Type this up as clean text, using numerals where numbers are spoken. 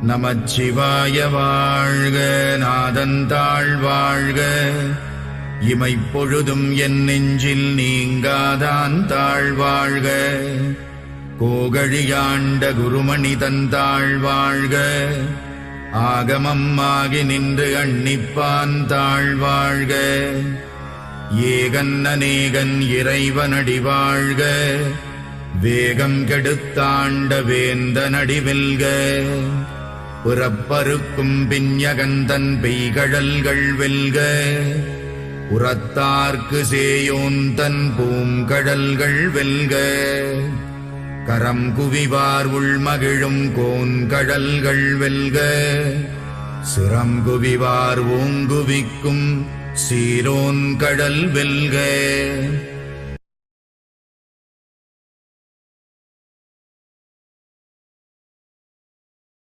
நமச்சிவாய வாழ்க, நாதந்தாள் வாழ்க. இமைப்பொழுதும் என் நெஞ்சில் நீங்காதான் தாழ் வாழ்க. கோகழியாண்ட குருமணி தந்தாள் வாழ்க. ஆகமம் ஆகி நின்று அன்னிப்பான் தாழ் வாழ்க. ஏகன் அநேகன் இறைவனடி வாழ்க. வேகம் கெடுத்தாண்ட வேந்தனடி வெல்க. புறப்பருக்கும் பிஞகந்தன் பெய்கழல்கள் வெல்க. உரத்தார்க்கு சேயோன் தன் பூங்கடல்கள் வெல்க. கரம் குவிவார் உள்மகிழும் கோன்கடல்கள் வெல்க. சிரம் குவிவார் ஓங்குவிக்கும் சீரோன் கடல் வெல்க.